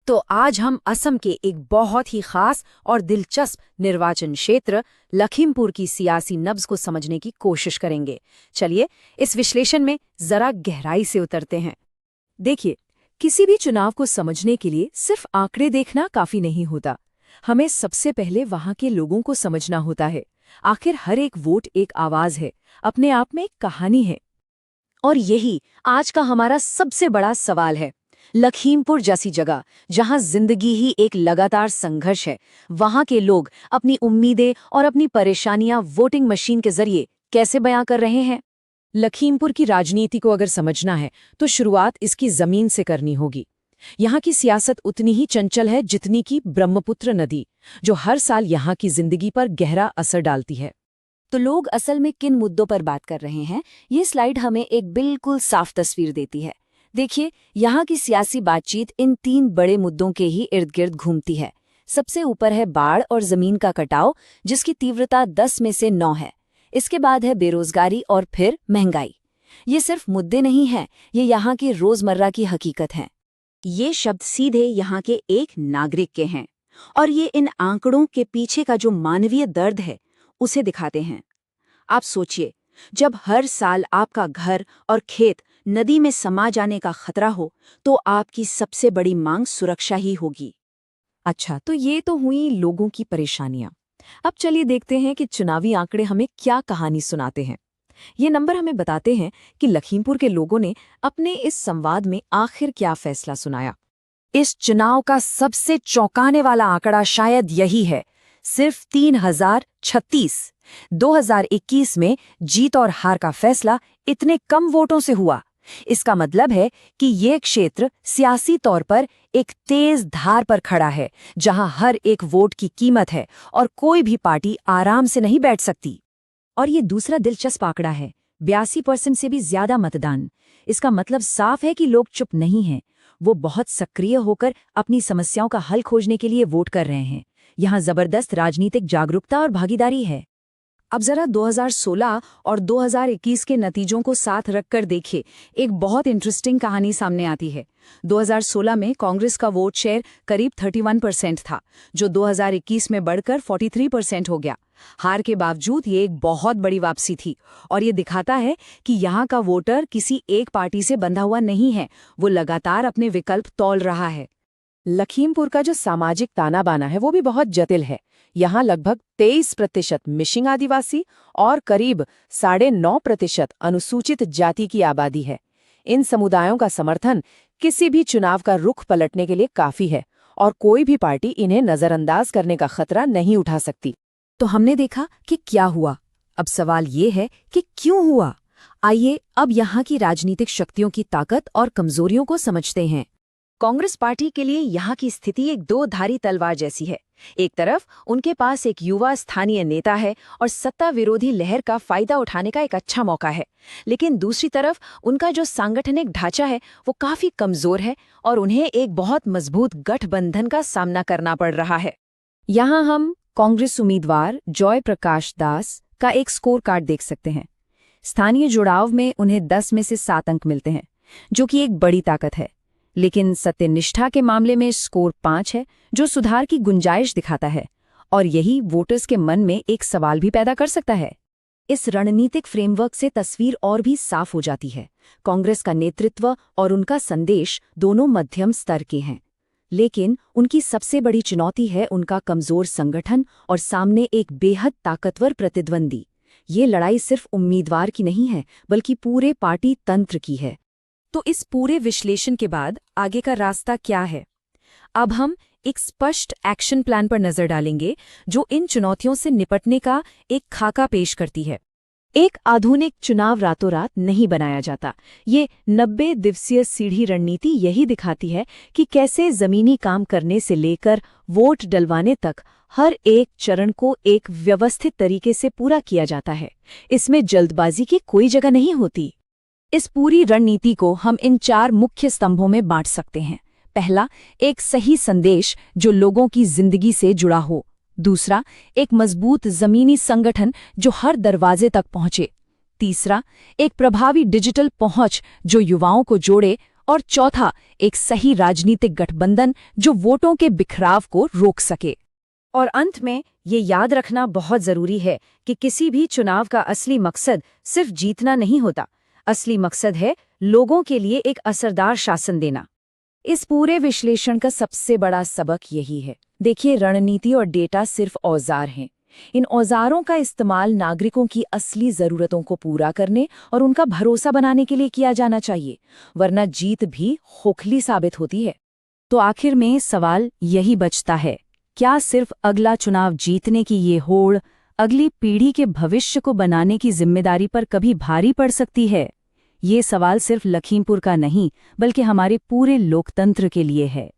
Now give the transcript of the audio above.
तो आज हम असम के एक बहुत ही खास और दिलचस्प निर्वाचन क्षेत्र लखीमपुर की सियासी नब्ज को समझने की कोशिश करेंगे। चलिए इस विश्लेषण में जरा गहराई से उतरते हैं। देखिए, किसी भी चुनाव को समझने के लिए सिर्फ आंकड़े देखना काफी नहीं होता। हमें सबसे पहले वहां के लोगों को समझना होता है। आखिर हर एक वोट एक आवाज है, अपने आप में एक कहानी है। और यही आज का हमारा सबसे बड़ा सवाल है। लखीमपुर जैसी जगह जहां जिंदगी ही एक लगातार संघर्ष है, वहां के लोग अपनी उम्मीदें और अपनी परेशानियां वोटिंग मशीन के जरिए कैसे बयां कर रहे हैं। लखीमपुर की राजनीति को अगर समझना है तो शुरुआत इसकी जमीन से करनी होगी। यहाँ की सियासत उतनी ही चंचल है जितनी कि ब्रह्मपुत्र नदी, जो हर साल यहाँ की जिंदगी पर गहरा असर डालती है। तो लोग असल में किन मुद्दों पर बात कर रहे हैं, ये स्लाइड हमें एक बिल्कुल साफ तस्वीर देती है। देखिए, यहाँ की सियासी बातचीत इन 3 बड़े मुद्दों के ही इर्द गिर्द घूमती है। सबसे ऊपर है बाढ़ और जमीन का कटाव, जिसकी तीव्रता 10 में से 9 है। इसके बाद है बेरोजगारी और फिर महंगाई। ये सिर्फ मुद्दे नहीं हैं, ये यहाँ की रोजमर्रा की हकीकत हैं। ये शब्द सीधे यहाँ के एक नागरिक के हैं और ये इन आंकड़ों के पीछे का जो मानवीय दर्द है उसे दिखाते हैं। आप सोचिए, जब हर साल आपका घर और खेत नदी में समा जाने का खतरा हो, तो आपकी सबसे बड़ी मांग सुरक्षा ही होगी। अच्छा, तो ये तो हुई लोगों की परेशानियां। अब चलिए देखते हैं कि चुनावी आंकड़े हमें क्या कहानी सुनाते हैं। ये नंबर हमें बताते हैं कि लखीमपुर के लोगों ने अपने इस संवाद में आखिर क्या फैसला सुनाया। इस चुनाव का सबसे चौंकाने वाला आंकड़ा शायद यही है, सिर्फ 3036। 2021 में जीत और हार का फैसला इतने कम वोटों से हुआ। इसका मतलब है कि ये क्षेत्र सियासी तौर पर एक तेज धार पर खड़ा है, जहां हर एक वोट की कीमत है और कोई भी पार्टी आराम से नहीं बैठ सकती। और ये दूसरा दिलचस्प आंकड़ा है, 82% से भी ज्यादा मतदान। इसका मतलब साफ है कि लोग चुप नहीं हैं, वो बहुत सक्रिय होकर अपनी समस्याओं का हल खोजने के लिए वोट कर रहे हैं। यहाँ जबरदस्त राजनीतिक जागरूकता और भागीदारी है। अब जरा 2016 और 2021 के नतीजों को साथ रखकर देखिए, एक बहुत इंटरेस्टिंग कहानी सामने आती है। 2016 में कांग्रेस का वोट शेयर करीब 31% था, जो 2021 में बढ़कर 43% हो गया। हार के बावजूद ये एक बहुत बड़ी वापसी थी और ये दिखाता है कि यहाँ का वोटर किसी एक पार्टी से बंधा हुआ नहीं है, वो लगातार अपने विकल्प तौल रहा है। लखीमपुर का जो सामाजिक ताना बाना है वो भी बहुत जटिल है। यहाँ लगभग 23% मिशिंग आदिवासी और करीब 9.5% अनुसूचित जाति की आबादी है। इन समुदायों का समर्थन किसी भी चुनाव का रुख पलटने के लिए काफी है और कोई भी पार्टी इन्हें नजरअंदाज करने का खतरा नहीं उठा सकती। तो हमने देखा कि क्या हुआ, अब सवाल ये है कि क्यों हुआ। आइए अब यहाँ की राजनीतिक शक्तियों की ताकत और कमजोरियों को समझते हैं। कांग्रेस पार्टी के लिए यहाँ की स्थिति एक दो-धारी तलवार जैसी है। एक तरफ उनके पास एक युवा स्थानीय नेता है और सत्ता विरोधी लहर का फायदा उठाने का एक अच्छा मौका है, लेकिन दूसरी तरफ उनका जो सांगठनिक ढांचा है वो काफी कमजोर है और उन्हें एक बहुत मजबूत गठबंधन का सामना करना पड़ रहा है। यहाँ हम कांग्रेस उम्मीदवार जॉय प्रकाश दास का एक स्कोर कार्ड देख सकते हैं। स्थानीय जुड़ाव में उन्हें 10 में से 7 अंक मिलते हैं, जो कि एक बड़ी ताकत है। लेकिन सत्यनिष्ठा के मामले में स्कोर 5 है, जो सुधार की गुंजाइश दिखाता है, और यही वोटर्स के मन में एक सवाल भी पैदा कर सकता है। इस रणनीतिक फ्रेमवर्क से तस्वीर और भी साफ हो जाती है। कांग्रेस का नेतृत्व और उनका संदेश दोनों मध्यम स्तर के हैं, लेकिन उनकी सबसे बड़ी चुनौती है उनका कमजोर संगठन और सामने एक बेहद ताकतवर प्रतिद्वंदी। ये लड़ाई सिर्फ उम्मीदवार की नहीं है, बल्कि पूरे पार्टी तंत्र की है। तो इस पूरे विश्लेषण के बाद आगे का रास्ता क्या है? अब हम एक स्पष्ट एक्शन प्लान पर नजर डालेंगे, जो इन चुनौतियों से निपटने का एक खाका पेश करती है। एक आधुनिक चुनाव रातों रात नहीं बनाया जाता। ये 90 दिवसीय सीढ़ी रणनीति यही दिखाती है कि कैसे जमीनी काम करने से लेकर वोट डलवाने तक हर एक चरण को एक व्यवस्थित तरीके से पूरा किया जाता है। इसमें जल्दबाजी की कोई जगह नहीं होती। इस पूरी रणनीति को हम इन 4 मुख्य स्तंभों में बांट सकते हैं। पहला, एक सही संदेश जो लोगों की जिंदगी से जुड़ा हो। दूसरा, एक मजबूत जमीनी संगठन जो हर दरवाजे तक पहुंचे। तीसरा, एक प्रभावी डिजिटल पहुंच जो युवाओं को जोड़े। और चौथा, एक सही राजनीतिक गठबंधन जो वोटों के बिखराव को रोक सके। और अंत में ये याद रखना बहुत जरूरी है कि किसी भी चुनाव का असली मकसद सिर्फ जीतना नहीं होता। असली मकसद है लोगों के लिए एक असरदार शासन देना। इस पूरे विश्लेषण का सबसे बड़ा सबक यही है। देखिए, रणनीति और डेटा सिर्फ औजार हैं। इन औजारों का इस्तेमाल नागरिकों की असली जरूरतों को पूरा करने और उनका भरोसा बनाने के लिए किया जाना चाहिए, वरना जीत भी खोखली साबित होती है। तो आखिर में सवाल यही बचता है, क्या सिर्फ अगला चुनाव जीतने की ये होड़ अगली पीढ़ी के भविष्य को बनाने की जिम्मेदारी पर कभी भारी पड़ सकती है? ये सवाल सिर्फ लखीमपुर का नहीं, बल्कि हमारे पूरे लोकतंत्र के लिए है।